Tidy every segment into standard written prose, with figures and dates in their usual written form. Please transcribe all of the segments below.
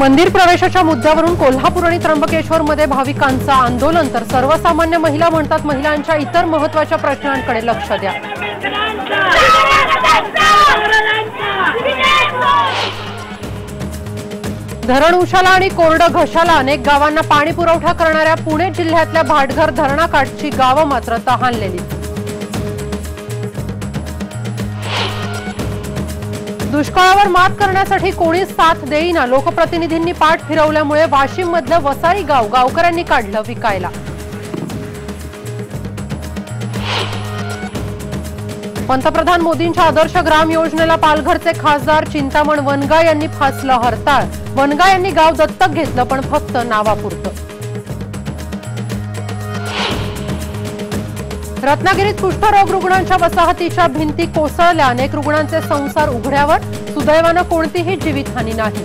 मंदिर प्रवेशाच्या मुद्द्यावरून कोल्हापूर आणि त्र्यंबकेश्वरमध्ये भाविकांचं आंदोलन तर सर्वसामान्य महिला म्हणतात महिलांच्या इतर महत्त्वाच्या प्रश्नांकडे लक्ष द्या। धरण उशाला आणि कोरडं घशाला अनेक गावांना पाणी पुरवठा करणाऱ्या पुणे जिल्ह्यातल्या भाटघर धरणाकाठची गावं मात्र तहानलेली। दुष्काळावर मात करण्यासाठी कोणीच साथ देईना, लोकप्रतिनिधींनी पाठ फिरवल्यामुळे वाशिममधलं वसाई गाव गावकऱ्यांनी काढलं विकायला। पंतप्रधान मोदींच्या आदर्श ग्राम योजनेला पालघरचे खासदार चिंतामण वनगा यांनी फासलं हरताळ। वनगा यांनी गाव दत्तक घेतलं पण फक्त नावापुरतं। रत्नागिरीत कुष्ठरोग रुग्णांच्या वसाहतीच्या भिंती कोसळल्या, अनेक रुग्णांचे संसार उघड्यावर, सुदैवानं कोणतीही जीवितहानी नाही।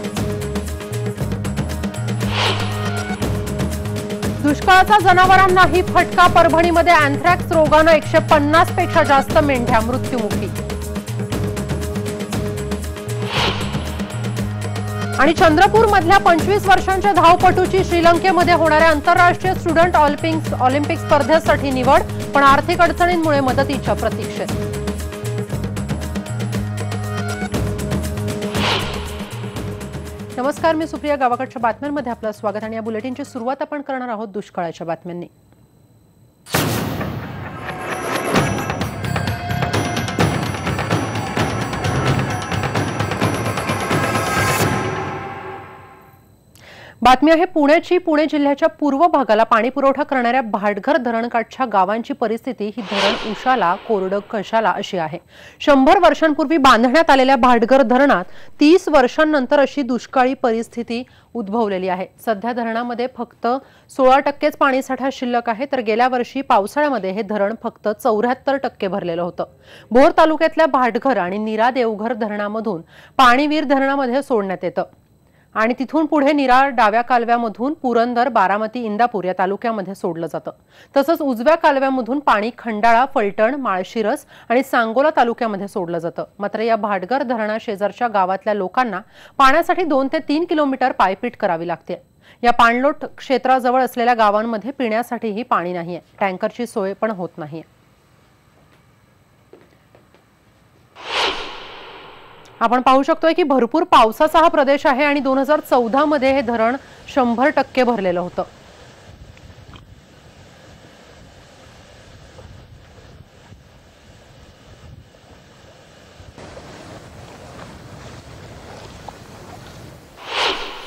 दुष्काळाचा जनावरांनाही फटका, परभणीमध्ये अँथ्रॅक्स रोगानं 150 पेक्षा जास्त मेंढ्या मृत्युमुखी। आणि चंद्रपूरमधल्या 25 वर्षांच्या धावपटूची श्रीलंकेमध्ये होणाऱ्या आंतरराष्ट्रीय स्टुडंट ऑलिम्पिक स्पर्धेसाठी निवड, पण आर्थिक अडचणींमुळे मदतीच्या प्रतीक्षेत। नमस्कार, मी सुप्रिया। गावाकडच्या बातम्यांमध्ये आपलं स्वागत आणि या बुलेटिनची सुरुवात आपण करणार आहोत दुष्काळाच्या बातम्यांनी। बातमी आहे पुण्याची। पुणे जिल्ह्याच्या पूर्व भागाला पाणी पुरवठा करणाऱ्या भाटघर धरणकाठच्या गावांची परिस्थिती ही धरण उशाला कोरडं कशाला अशी आहे। 100 वर्षांपूर्वी बांधण्यात आलेल्या भाटघर धरणात 30 वर्षांनंतर अशी दुष्काळी परिस्थिती उद्भवलेली आहे। सध्या धरणामध्ये फक्त 16% पाणीसाठा शिल्लक आहे, तर गेल्या वर्षी पावसाळ्यामध्ये हे धरण फक्त 74% भरलेलं होतं। भोर तालुक्यातल्या भाटघर आणि नीरा देवघर धरणामधून पाणी वीर धरणामध्ये सोडण्यात येतं आणि तिथून पुढे नीरा डाव्या कालव्यामधून पुरंदर, बारामती, इंदापूर या तालुक्यामध्ये सोडलं जातं। तसंच उजव्या कालव्यामधून पाणी खंडाळा, फलटण, माळशिरस आणि सांगोला तालुक्यामध्ये सोडलं जातं। मात्र या भाटघर धरणा शेजारच्या गावातल्या लोकांना पाण्यासाठी 2 ते 3 किलोमीटर पायपीट करावी लागते। या पाणलोट क्षेत्राजवळ असलेल्या गावांमध्ये पिण्यासाठीही पाणी नाहीये, टँकरची सोय पण होत नाहीये। आपण पाहू शकतोय की भरपूर पावसाचा हा प्रदेश आहे आणि 2014 मध्ये हे धरण 100% भरलेलं होतं।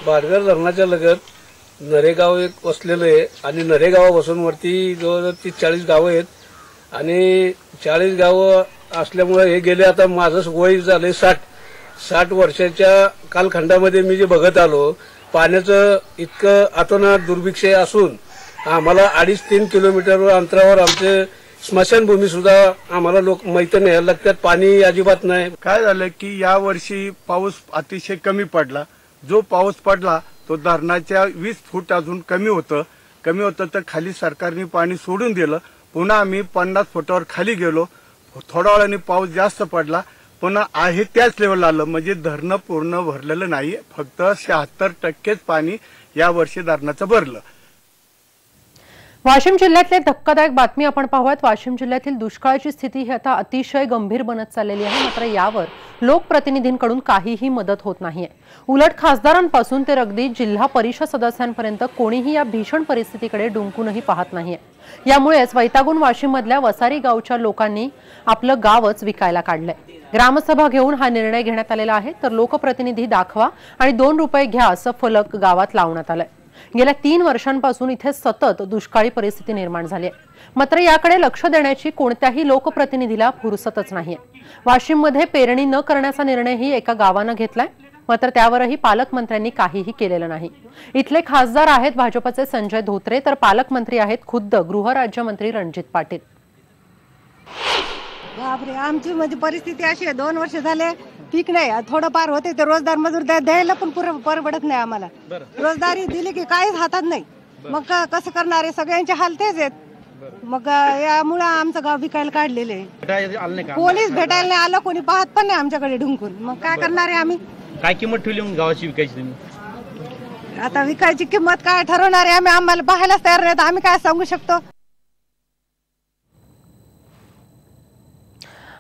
भाटघर धरणाच्या लगत नरेगाव एक वसलेलं आहे आणि नरेगावापासून वरती जवळजवळ 30-40 गावं आहेत आणि 40 गावं असल्यामुळे हे गेले आता माझं वय झालंय 60 वर्षाच्या कालखंडामध्ये मी जे बघत आलो, पाण्याचं इतकं अतोनात दुर्भिक्ष असून आम्हाला 2.5-3 किलोमीटर अंतरावर आमचे स्मशानभूमी सुद्धा आम्हाला लोक माहिती नाही लागतात, पाणी अजिबात नाही। काय झालं की या वर्षी पाऊस अतिशय कमी पडला। जो पाऊस पडला तो धरणाच्या 20 फूट अजून कमी होतं तर खाली सरकारने पाणी सोडून दिलं। पुन्हा आम्ही 50 फुटावर खाली गेलो। थोड्या वेळाने पाऊस जास्त पडला, पुन्हा आहे त्याच लेवलला आलं, म्हणजे धरणं पूर्ण भरलेलं नाही, फक्त 76% पाणी या वर्षी धरणाचं भरलं। वाशिम जिल्ह्यातली धक्कादायक बातमी आपण पाहूयात। वाशिम जिल्ह्यातील दुष्काळाची स्थिती ही आता अतिशय गंभीर बनत चाललेली आहे, मात्र यावर लोकप्रतिनिधींकडून काहीही मदत होत नाहीये। उलट खासदारांपासून ते अगदी जिल्हा परिषद सदस्यांपर्यंत कोणीही या भीषण परिस्थितीकडे डुंकूनही पाहत नाहीये। यामुळेच वैतागून वाशिममधल्या वसारी गावच्या लोकांनी आपलं गावच विकायला काढलंय। ग्रामसभा घेऊन हा निर्णय घेण्यात आलेला आहे, तर लोकप्रतिनिधी दाखवा आणि 2 रुपये घ्या असं फलक गावात लावण्यात आलंय। गेल्या 3 वर्षांपासून इथे सतत दुष्काळी परिस्थिती निर्माण झाली आहे, मात्र याकडे लक्ष देण्याची कोणत्याही लोकप्रतिनिधीला फुरसतच नाहीये। वाशिममध्ये पेरणी न करण्याचा निर्णयही एका गावानं घेतलाय, मात्र त्यावरही पालकमंत्र्यांनी काहीही केलेलं नाही। इथले खासदार आहेत भाजपचे संजय धोत्रे, तर पालकमंत्री आहेत खुद्द गृहराज्यमंत्री रणजित पाटील। बापरे, आमची म्हणजे परिस्थिती अशी आहे, 2 वर्ष झाले पीक नाही, थोडंफार होते तर रोजगार मजूर द्यायला पण परवडत नाही आम्हाला। रोजगारी दिली की काहीच हातात नाही, मग कसं करणार आहे? सगळ्यांचे हाल तेच आहेत। मग यामुळे आमचं गाव विकायला काढलेलं आहे। कोणीच भेटायला नाही आलं, कोणी पाहत पण नाही आमच्याकडे ढुंकून, मग काय करणार आहे आम्ही? काय किंमत ठेवली मग गावाची विकायची तुम्ही? आता विकायची किंमत काय ठरवणार आहे आम्हाला पाहायलाच तयार नाही, आम्ही काय सांगू शकतो.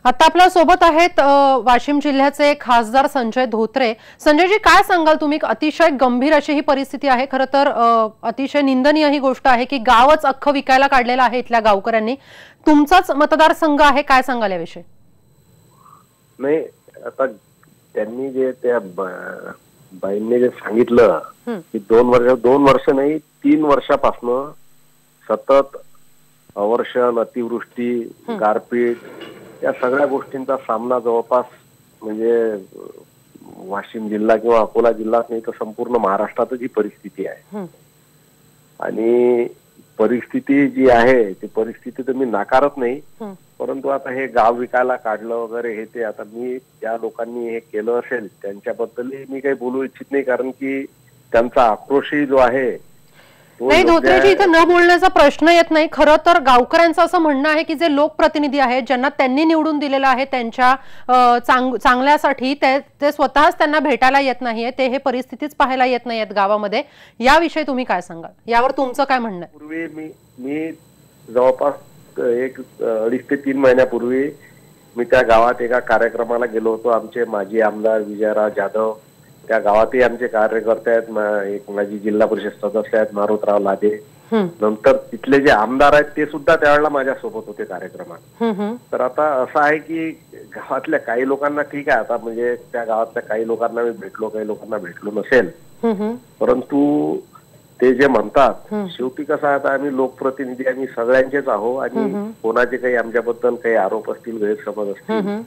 आता आपल्या सोबत आहेत वाशिम जिल्ह्याचे खासदार संजय धोत्रे. संजयजी, काय सांगाल तुम्ही? अतिशय गंभीर अशी ही परिस्थिती आहे. खरं तर अतिशय निंदनीय ही गोष्ट आहे की गावच अख्खं विकायला काढलेलं आहे इथल्या गावकऱ्यांनी. तुमचाच मतदारसंघ आहे, काय सांगाल याविषयी? नाही, आता त्यांनी जे त्या बाईंनी जे सांगितलं की 2 वर्ष नाही 3 वर्षापासून सतत अवर्षण, अतिवृष्टी, गारपीट या सगळ्या गोष्टींचा सामना जवळपास म्हणजे वाशिम जिल्हा किंवा अकोला जिल्हाच नाही तर संपूर्ण महाराष्ट्रातच ही परिस्थिती आहे. आणि परिस्थिती जी आहे ती परिस्थिती तर मी नाकारत नाही, परंतु आता हे गाव विकायला काढलं वगैरे हे ते आता मी ज्या लोकांनी हे केलं असेल त्यांच्याबद्दलही मी काही बोलू इच्छित नाही, कारण की त्यांचा आक्रोशही जो आहे नाही धोत्रेजी, इथं न बोलण्याचा प्रश्न येत नाही. खरं तर गावकऱ्यांचं असं म्हणणं आहे की जे लोकप्रतिनिधी आहेत ज्यांना त्यांनी निवडून दिलेलं आहे त्यांच्या चांगल्यासाठी ते स्वतःच त्यांना भेटायला येत नाहीये, ते हे परिस्थितीच पाहायला येत नाहीयेत गावामध्ये. याविषयी तुम्ही काय सांगाल? यावर तुमचं काय म्हणणं आहे? पूर्वी मी जवळपास 2.5 ते 3 महिन्यापूर्वी मी त्या गावात एका कार्यक्रमाला गेलो होतो. आमचे माजी आमदार विजयराव जाधव त्या गावातही आमचे कार्यकर्ते आहेत, एक माजी जिल्हा परिषद सदस्य आहेत मारुतराव लादे, नंतर तिथले जे आमदार आहेत ते सुद्धा त्यावेळेला माझ्यासोबत होते कार्यक्रमात. तर आता असं आहे की गावातल्या काही लोकांना ठीक आहे, आता म्हणजे त्या गावातल्या काही लोकांना मी भेटलो, काही लोकांना भेटलो नसेल, परंतु ते जे म्हणतात शेवटी कसं आहे, आता आम्ही लोकप्रतिनिधी आम्ही सगळ्यांचेच आहो आणि कोणाचे काही आमच्याबद्दल काही आरोप असतील, गैरसमज असतील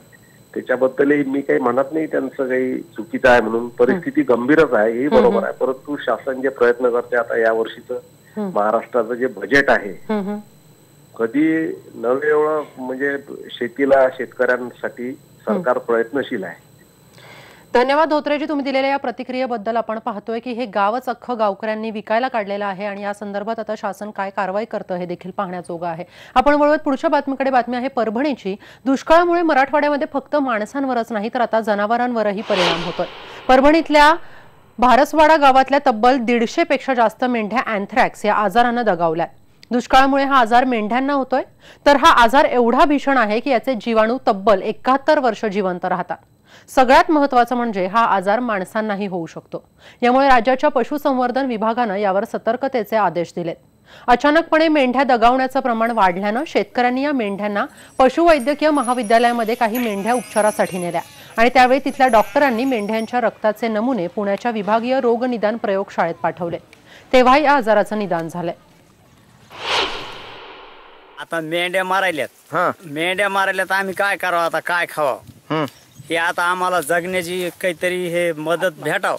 त्याच्याबद्दलही मी काही म्हणत नाही त्यांचं काही चुकीचं आहे म्हणून. परिस्थिती गंभीरच आहे हे बरोबर आहे, परंतु शासन जे प्रयत्न करते आता या वर्षीचं महाराष्ट्राचं जे बजेट आहे कधी नवे एवढं म्हणजे शेतीला शेतकऱ्यांसाठी सरकार प्रयत्नशील आहे. धन्यवाद धोत्रेजी, तुम्ही दिलेल्या या प्रतिक्रियेबद्दल. आपण पाहतोय की हे गावच अख्खं गावकऱ्यांनी विकायला काढलेलं आहे आणि या संदर्भात आता शासन काय कारवाई करतं हे देखील पाहण्याजोगं आहे. आपण वळूयात पुढच्या बातमीकडे. बातमी आहे परभणीची. दुष्काळामुळे मराठवाड्यामध्ये फक्त माणसांवरच नाही तर आता जनावरांवरही परिणाम होतोय. परभणीतल्या भारसवाडा गावातल्या तब्बल 150 पेक्षा जास्त मेंढ्या अँथ्रॅक्स या आजारानं दगावल्या. दुष्काळामुळे हा आजार मेंढ्यांना होतोय, तर हा आजार एवढा भीषण आहे की याचे जीवाणू तब्बल 71 वर्ष जिवंत राहतात. सगळ्यात महत्त्वाचं म्हणजे हा आजार माणसांनाही होऊ शकतो. यामुळे राज्याच्या पशुसंवर्धन विभागानं यावर सतर्कतेचे आदेश दिलेत. अचानकपणे मेंढ्या दगावण्याचं प्रमाण वाढल्यानं शेतकऱ्यांनी या मेंढ्यांना पशुवैद्यकीय महाविद्यालयामध्ये काही मेंढ्या उपचारासाठी नेल्या आणि त्यावेळी तिथल्या डॉक्टरांनी मेंढ्यांच्या रक्ताचे नमुने पुण्याच्या विभागीय रोगनिदान प्रयोगशाळेत पाठवले. तेव्हा या आजाराचं निदान झालंय. आता मेंढ्या मारायल्यात आम्ही काय करावं, आता काय खावं हे आता आम्हाला जगण्याची काहीतरी हे मदत भेटाव.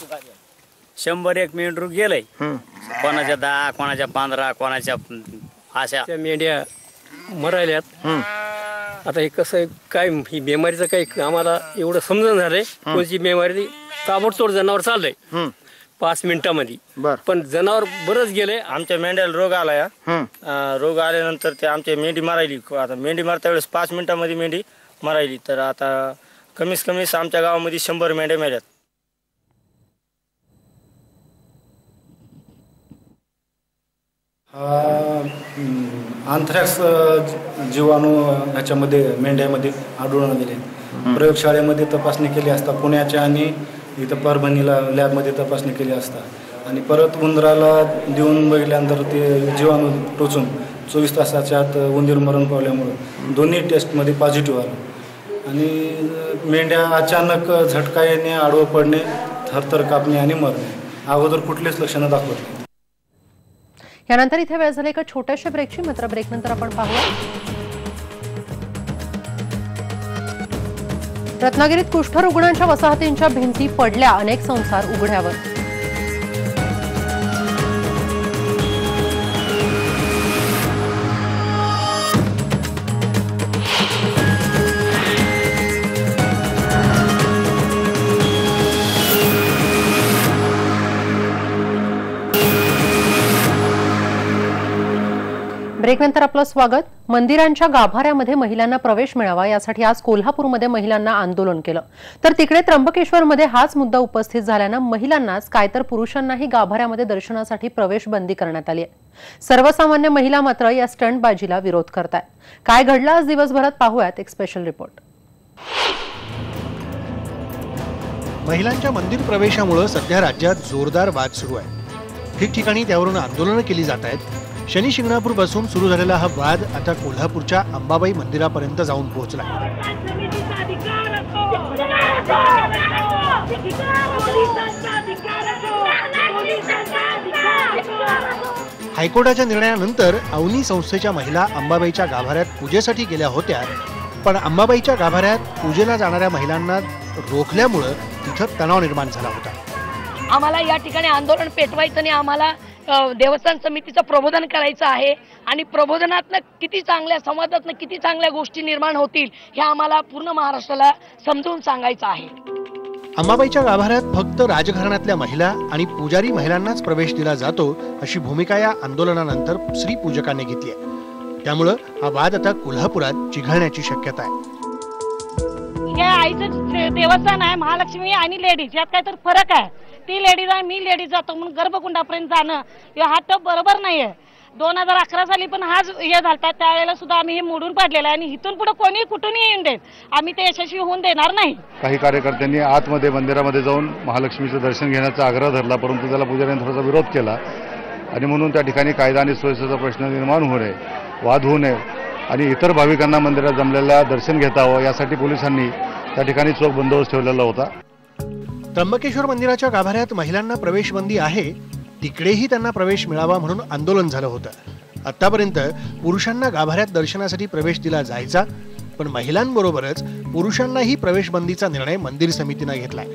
101 मेंढरू गेलंय, कोणाच्या 10, कोणाच्या 15, कोणाच्या अशा मेंढ्या मरायल्यात. आता हे कसं काय ही बिमारीचं काही आम्हाला एवढं समजून झालंय. कोणती बिमारी ताबडतोब जनावर चाललंय 5 मिनिटांमध्ये, पण जनावर बरंच गेले. आमच्या मेंढ्याला रोग आलाय. रोग आल्यानंतर ते आमची मेंढी मारायली. आता मेंढी मारता वेळेस 5 मिनिटांमध्ये मेंढी मारायली. तर आता कमीत कमी आमच्या गावामध्ये 100 मेंढ्या मेल्यात. आंथ्रॅक्स जीवाणू ह्याच्यामध्ये मेंढ्यामध्ये आढळून आलेले. प्रयोगशाळेमध्ये तपासणी केली असता पुण्याच्या आणि इथं परभणीला लॅबमध्ये तपासणी केली असता आणि परत उंदराला देऊन बघितल्यानंतर ते जीवाणू टोचून 24 तासाच्या आत उंदीर मरण पावल्यामुळं दोन्ही टेस्टमध्ये पॉझिटिव्ह आलं आणि मेंढ्या अचानक झटका येणे, आडवं पडणे, थरथर कापणे आणि मरणे. अगोदर कुठलीच लक्षणं दाखवत नाही. यानंतर इथे वेळ झाली एका छोट्याशा ब्रेकची. मात्र ब्रेकनंतर आपण पाहूया रत्नागिरीत कुष्ठरुग्णांच्या वसाहतींच्या भिंती पडल्या, अनेक संसार उघड्यावर. ब्रेकनंतर आपलं स्वागत. मंदिरांच्या गाभाऱ्यामध्ये महिलांना प्रवेश मिळावा यासाठी आज कोल्हापूरमध्ये महिलांना आंदोलन केलं. तर तिकडे त्र्यंबकेश्वरमध्ये हाच मुद्दा उपस्थित झाल्यानं महिलांनाच काय तर पुरुषांनाही गाभाऱ्यामध्ये दर्शनासाठी प्रवेश बंदी करण्यात आली आहे. सर्वसामान्य महिला मात्र या स्टंटबाजीला विरोध करतायत. काय घडलं आज दिवसभरात पाहूयात एक स्पेशल रिपोर्ट. महिलांच्या मंदिर प्रवेशामुळे सध्या राज्यात जोरदार वाद सुरू आहे. ठिकठिकाणी त्यावरून आंदोलनं केली जात आहेत. शनी शिंगणापूर पासून सुरू झालेला हा वाद आता कोल्हापूरच्या अंबाबाई मंदिरापर्यंत जाऊन पोहोचला. हायकोर्टाच्या निर्णयानंतर अवनी संस्थेच्या महिला अंबाबाईच्या गाभाऱ्यात पूजेसाठी गेल्या होत्या, पण अंबाबाईच्या गाभाऱ्यात पूजेला जाणाऱ्या महिलांना रोखल्यामुळे तिथं तणाव निर्माण झाला होता. आम्हाला या ठिकाणी आंदोलन पेटवायचं नाही, आम्हाला देवस्थान समितीचं प्रबोधन करायचं आहे आणि प्रबोधनातनं किती चांगल्या संवादातनं किती चांगल्या गोष्टी निर्माण होतील हे आम्हाला पूर्ण महाराष्ट्राला समजून सांगायचं आहे. अंबाबाईच्या गाभाऱ्यात फक्त राजघराण्यातल्या महिला आणि पुजारी महिलांनाच प्रवेश दिला जातो अशी भूमिका या आंदोलनानंतर श्री पूजकांनी घेतली आहे. त्यामुळं हा वाद आता कोल्हापुरात चिघळण्याची शक्यता आहे. हे आईचं देवस्थान आहे, महालक्ष्मी आणि लेडीज यात काय तर फरक आहे. ती लेडीज आहे, मी लेडीज जातो म्हणून गर्भकुंडापर्यंत जाणं हा तर बरोबर नाहीये. 2011 साली पण हाच हे झालता, त्यावेळेला सुद्धा आम्ही हे मोडून पाडलेलं आहे आणि इथून पुढे कोणी कुठूनही येऊन देत आम्ही ते यशस्वी होऊन देणार नाही. काही कार्यकर्त्यांनी आतमध्ये मंदिरामध्ये जाऊन महालक्ष्मीचं दर्शन घेण्याचा आग्रह धरला, परंतु त्याला पुजाऱ्यांनी थोडासा विरोध केला आणि म्हणून त्या ठिकाणी कायदा आणि सुव्यवस्थेचा प्रश्न निर्माण होऊ नये, वाद होऊ नये आणि इतर भाविकांना मंदिरात जमलेल्या दर्शन घेतावं यासाठी पोलिसांनी त्या ठिकाणी चोख बंदोबस्त ठेवलेला होता. त्र्यंबकेश्वर मंदिराच्या गाभाऱ्यात महिलांना प्रवेश बंदी आहे, तिकडेही त्यांना प्रवेश मिळावा म्हणून आंदोलन झालं होतं. आतापर्यंत पुरुषांना गाभाऱ्यात दर्शनासाठी प्रवेश दिला जायचा, पण महिलांबरोबरच पुरुषांनाही प्रवेश बंदीचा निर्णय मंदिर समितीनं घेतलाय.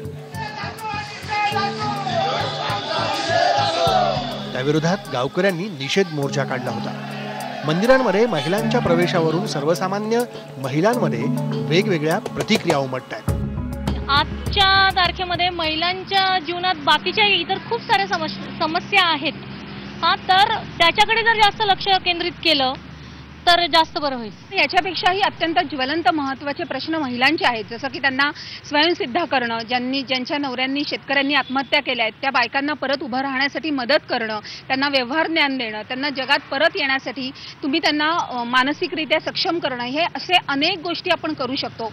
त्याविरोधात गावकऱ्यांनी निषेध मोर्चा काढला होता. मंदिरांमध्ये महिलांच्या प्रवेशावरून सर्वसामान्य महिलांमध्ये वेगवेगळ्या प्रतिक्रिया उमटतात. आजच्या तारखेमध्ये महिलांच्या जीवनात बाकीच्या इतर खूप साऱ्या समस्या आहेत. तर त्याच्याकडे जर जास्त लक्ष केंद्रित केलं तर जास्त बरं होईल. याच्यापेक्षाही अत्यंत ज्वलंत महत्त्वाचे प्रश्न महिलांचे आहेत, जसं की त्यांना स्वयंसिद्ध करणं, ज्यांच्या नवऱ्यांनी शेतकऱ्यांनी आत्महत्या केल्या आहेत त्या बायकांना परत उभं राहण्यासाठी मदत करणं, त्यांना व्यवहार ज्ञान देणं, त्यांना जगात परत येण्यासाठी तुम्ही त्यांना मानसिकरित्या सक्षम करणं, हे असे अनेक गोष्टी आपण करू शकतो.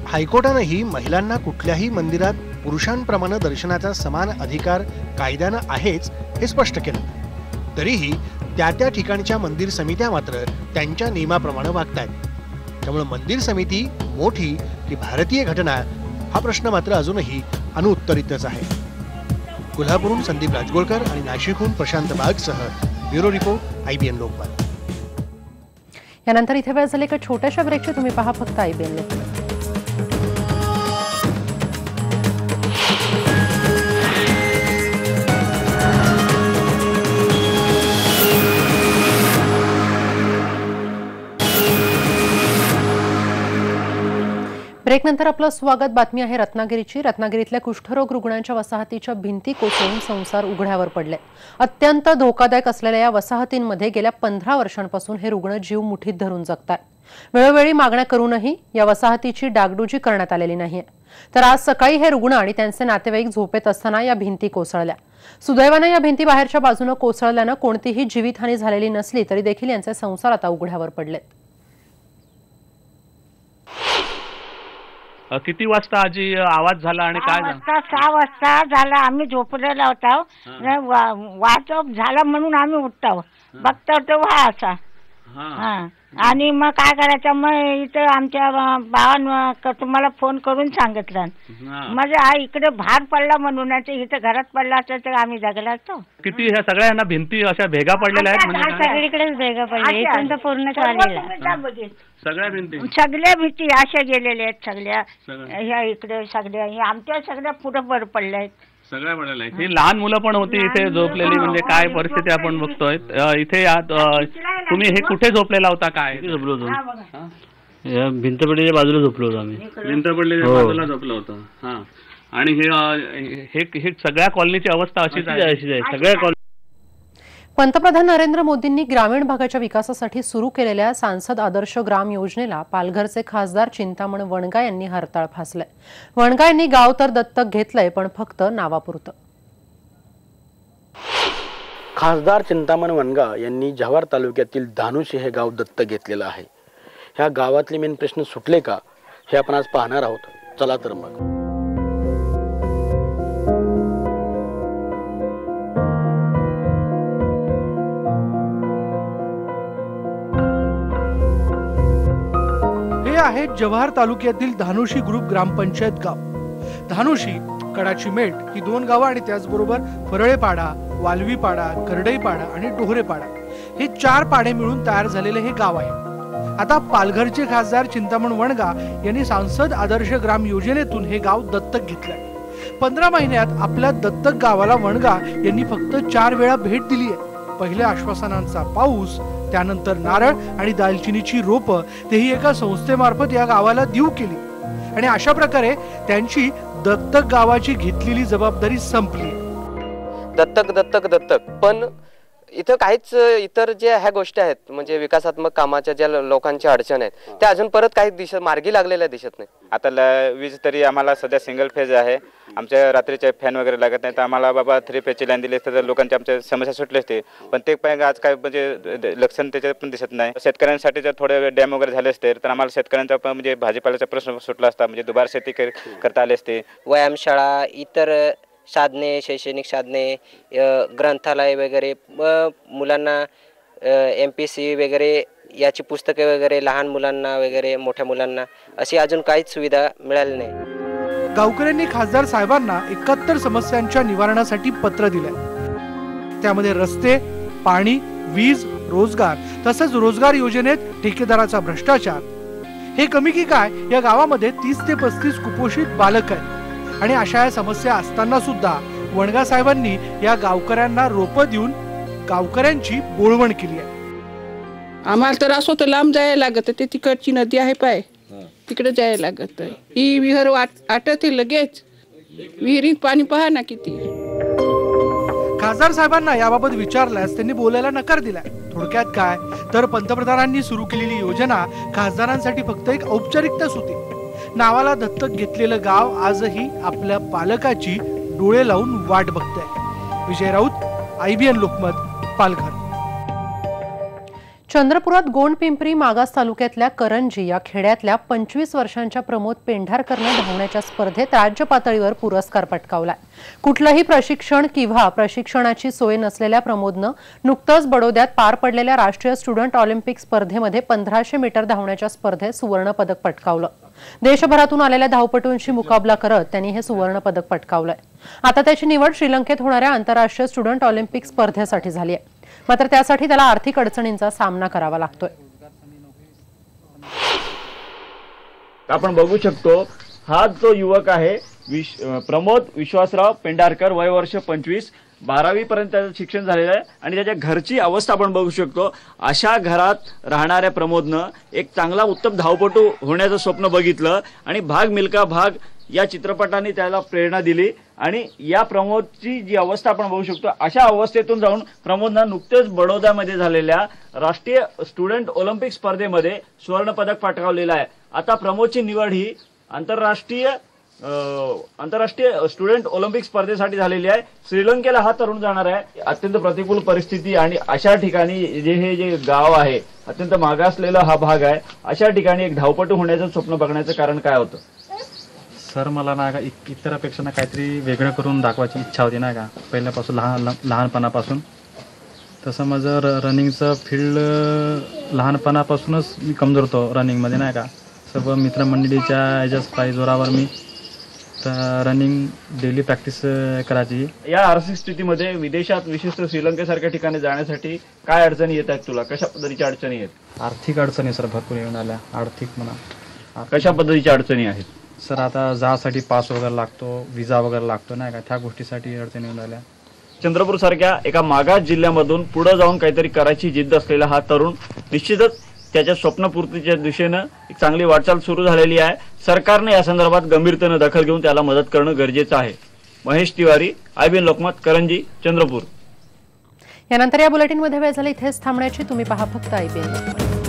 हायकोर्टानेही महिलांना कुठल्याही मंदिरात पुरुषांप्रमाणे दर्शनाचा समान अधिकार कायद्यानं आहेच हे स्पष्ट केलं. तरीही त्या ठिकाणच्या मंदिर समित्या मात्र त्यांच्या नियमाप्रमाणे वागतायत. त्यामुळे मंदिर समिती मोठी की भारतीय घटना हा प्रश्न मात्र अजूनही अनुत्तरितच आहे. कोल्हापूरहून संदीप राजगोळकर आणि नाशिकहून प्रशांत बागसह ब्युरो रिपोर्ट IBN लोकमत. यानंतर इथे वेळ झाली एका छोट्याशा ब्रेकची. तुम्ही पहा फक्त IBN लोकमत. ब्रेकनंतर आपलं स्वागत. बातमी आहे रत्नागिरीची. रत्नागिरीतल्या कुष्ठरोग रुग्णांच्या वसाहतीच्या भिंती कोसळून संसार उघड्यावर पडले. अत्यंत धोकादायक असलेल्या या वसाहतींमध्ये गेल्या 15 वर्षांपासून हे रुग्ण जीव मुठीत धरून जगतात. वेळोवेळी मागण्या करूनही या वसाहतीची डागडुजी करण्यात आलेली नाहीये. तर आज सकाळी हे रुग्ण आणि त्यांचे नातेवाईक झोपेत असताना या भिंती कोसळल्या. सुदैवानं या भिंती बाहेरच्या बाजूने कोसळल्यानं कोणतीही जीवितहानी झालेली नसली तरी देखील यांचे संसार आता उघड्यावर पडलेत. किती वाजता आजी आवाज झाला आणि काय झालं? 6 वाजता झाला. आम्ही झोपलेला होता, वाचप झाला म्हणून आम्ही उठतो, बघतो तेव्हा असा. आणि मग काय करायचं, मग इथं आमच्या भावानं तुम्हाला फोन करून सांगितलं. म्हणजे हा इकडे भार पडला म्हणून इथं घरात पडला असता तर आम्ही जगला असतो. किती ह्या सगळ्यांना भिंती अशा भेगा पडलेल्या आहेत? म्हणजे सगळीकडेच भेगा पडले, इथून तर पूर्ण सगळ्या भिंती अशा गेलेल्या आहेत. सगळ्या ह्या इकडे सगळ्या आमच्या सगळ्या पुढे वर पडल्या आहेत. सगळ्या पडलेल्या आहेत. ही लहान मुलं पण होती इथे झोपलेली. म्हणजे काय परिस्थिती आपण बघतोय इथे. तुम्ही हे कुठे झोपलेला होता? काय झोपलो होतो? भिंत पडलेल्या बाजूला झोपलो होतो आम्ही. भिंत पडलेल्या बाजूला झोपलो होतो. हा. आणि हे सगळ्या कॉलनीची अवस्था अशीच आहे. सगळ्या कॉलनी पंतप्रधान नरेंद्र मोदींनी ग्रामीण भागाच्या विकासासाठी सुरू केलेल्या सांसद आदर्श ग्राम योजनेला पालघरचे खासदार चिंतामण वणगा यांनी हरताळ फासलाय। वणगा यांनी गाव तर दत्तक घेतलंय, पण फक्त नावापुरतं। खासदार चिंतामण वणगा यांनी जव्हार तालुक्यातील धानुशी हे गाव दत्तक घेतलेलं आहे। ह्या गावातले मेन प्रश्न सुटले का हे आपण आज पाहणार आहोत। चला तर मग। आहे जव्हार तालुक्यातील धानुशी ग्रुप ग्रामपंचायत गाव। धानुशी, कडाची मेट ही 2 गावं आणि त्याचबरोबर फरळेपाडा, वालवीपाडा, करडईपाडा आणि डोहरेपाडा हे 4 पाडे मिळून तयार झालेले हे गाव आहे। आता पालघरचे खासदार चिंतामण वणगा यांनी सांसद आदर्श ग्राम योजनेतून हे गाव दत्तक घेतलंय। 15 महिन्यात आपल्या दत्तक गावाला वणगा यांनी फक्त 4 वेळा भेट दिली आहे। पहिल्या आश्वासनांचा पाऊस, त्यानंतर नारळ आणि दालचिनीची रोपं तेही एका संस्थेमार्फत या गावाला देऊ केली आणि अशा प्रकारे त्यांची दत्तक गावाची घेतलेली जबाबदारी संपली। दत्तक दत्तक दत्तक, पण इथं काहीच इतर जे ह्या गोष्टी आहेत म्हणजे विकासात्मक कामाच्या ज्या लोकांच्या अडचण आहेत त्या अजून परत काही मार्गी लागलेल्या दिसत नाही। आता वीज तरी आम्हाला सध्या सिंगल फेज आहे, आमच्या रात्रीचे फॅन वगैरे लागत नाही, तर आम्हाला बाबा 3 फेजची लाईन दिली असते तर लोकांची आमच्या समस्या सुटली असते, पण ते पण आज काय म्हणजे लक्षण त्याच्यात पण दिसत नाही। शेतकऱ्यांसाठी जर थोडे डॅम वगैरे झाले असते तर आम्हाला शेतकऱ्यांचा पण म्हणजे भाजीपाल्याचा प्रश्न सुटला असता, म्हणजे दुबार शेती करता आली असते। व्यायामशाळा, इतर साधने, शैक्षणिक साधने, ग्रंथालय वगैरे, मुलांना MPC वगैरे याची पुस्तके वगैरे, लहान मुलांना वगैरे, मोठ्या मुलांना अशी अजून काहीच सुविधा मिळाली नाही। गावकऱ्यांनी खासदार साहेबांना 71 समस्यांच्या निवारणासाठी पत्र दिले। त्यामध्ये रस्ते, पाणी, वीज, रोजगार तसंच रोजगार योजनेत ठेकेदाराचा भ्रष्टाचार हे कमी की काय या गावामध्ये 30 ते 35 कुपोषित बालक आहेत आणि अशा या समस्या असताना सुद्धा वणगा साहेबांनी या गावकऱ्यांना रोपं देऊन गावकऱ्यांची बोळवण केली आहे। आम्हाला तर असं तर लांब जायला लागत, ते तिकडची नदी आहे पाय तिकडे जायला लागत। ही विहीर आटते लगेच, विहिरीत पाणी पहा ना किती। खासदार साहेबांना याबाबत विचारल्यास त्यांनी बोलायला नकार दिलाय। थोडक्यात काय तर पंतप्रधानांनी सुरू केलेली योजना खासदारांसाठी फक्त एक औपचारिकताच होती। नावाला दत्तक घेतलेलं गाव आजही आपल्या पालकाची डोळे लावून वाट बघतंय। विजय राऊत, IBN लोकमत, पालघर। चंद्रपुरात गोंडपिंपरी मागास तालुक्यातल्या करंजी या खेड्यातल्या 25 वर्षांच्या प्रमोद पेंढारकरने धावण्याच्या स्पर्धेत राज्य पातळीवर पुरस्कार पटकावलाय। कुठलंही प्रशिक्षण किंवा प्रशिक्षणाची सोय नसलेल्या प्रमोदनं नुकतंच बडोद्यात पार पडलेल्या राष्ट्रीय स्टुडंट ऑलिम्पिक स्पर्धेमध्ये 1500 मीटर धावण्याच्या स्पर्धेत सुवर्ण पदक पटकावलं। देशभरातून आलेल्या धावपटूंशी मुकाबला करत त्यांनी हे सुवर्ण पदक पटकावलंय। आता त्याची निवड श्रीलंकेत होणाऱ्या आंतरराष्ट्रीय स्टुडंट ऑलिम्पिक स्पर्धेसाठी झाली आहे, मात्र त्यासाठी त्याला आर्थिक अडचणींचा सामना करावा लागतोय। आपण बघू शकतो हा जो युवक आहे प्रमोद विश्वासराव पेंढारकर, वय वर्ष 25, 12वी पर्यंत शिक्षण झालेलं आहे आणि त्याच्या घरची अवस्था आपण बघू शकतो। अशा घरात राहणाऱ्या प्रमोदनं एक चांगला उत्तम धावपटू होण्याचं स्वप्न बघितलं आणि भाग मिल्खा भाग या चित्रपटाने त्याला प्रेरणा दिली आणि या प्रमोदची जी अवस्था आपण बघू शकतो अशा अवस्थेतून जाऊन प्रमोदनं नुकतेच बडोद्यामध्ये झालेल्या राष्ट्रीय स्टुडंट ऑलिम्पिक स्पर्धेमध्ये सुवर्ण पदक पटकावलेलं आहे। आता प्रमोदची निवड ही आंतरराष्ट्रीय स्टुडंट ऑलिम्पिक स्पर्धेसाठी झालेली आहे। श्रीलंकेला हा तरुण जाणार आहे। अत्यंत प्रतिकूल परिस्थिती आणि अशा ठिकाणी हे गाव आहे अत्यंत मागासलेला हा भाग आहे, अशा ठिकाणी एक धावपटू होण्याचं स्वप्न बघण्याचं कारण काय होतं? सर मला ना इतरांपेक्षा ना काहीतरी वेगळं करून दाखवायची इच्छा होती ना का पहिल्यापासून लहानपणापासून। तसं माझं रनिंगचं फील्ड लहानपणापासूनच मी कमजोर होतो रनिंगमध्ये नाही का। सर्व मित्रमंडळीच्या ह्याच्याच जोरावर मी रनिंग डेली प्रॅक्टिस करायची। या आर्थिक स्थितीमध्ये विदेशात विशिष्ट श्रीलंकेसारख्या ठिकाणी जाण्यासाठी काय अडचणी येत आहेत तुला? कशा पद्धतीच्या अडचणी आहेत? आर्थिक अडचणी सर भरपूर येऊन आल्या। आर्थिक म्हणा कशा पद्धतीच्या अडचणी आहेत? सर आता जासाठी पास वगैरे लागतो, विजा वगैरे लागतो नाही का, त्या गोष्टीसाठी अडचणी येऊन आल्या। चंद्रपूर सारख्या एका मागास जिल्ह्यामधून पुढे जाऊन काहीतरी करायची जिद्द असलेला हा तरुण निश्चितच त्याच्या स्वप्नपूर्तीच्या दिशेनं एक चांगली वाटचाल सुरू झालेली आहे। सरकारने या संदर्भात गंभीरतेने दखल घेऊन त्याला मदत करणं गरजेचं आहे। महेश तिवारी, IBN लोकमत, करंजी, चंद्रपूर। यानंतर या बुलेटिनमध्ये वेळ झाली इथेच थांबण्याची. तुम्ही पहा फक्त IBN.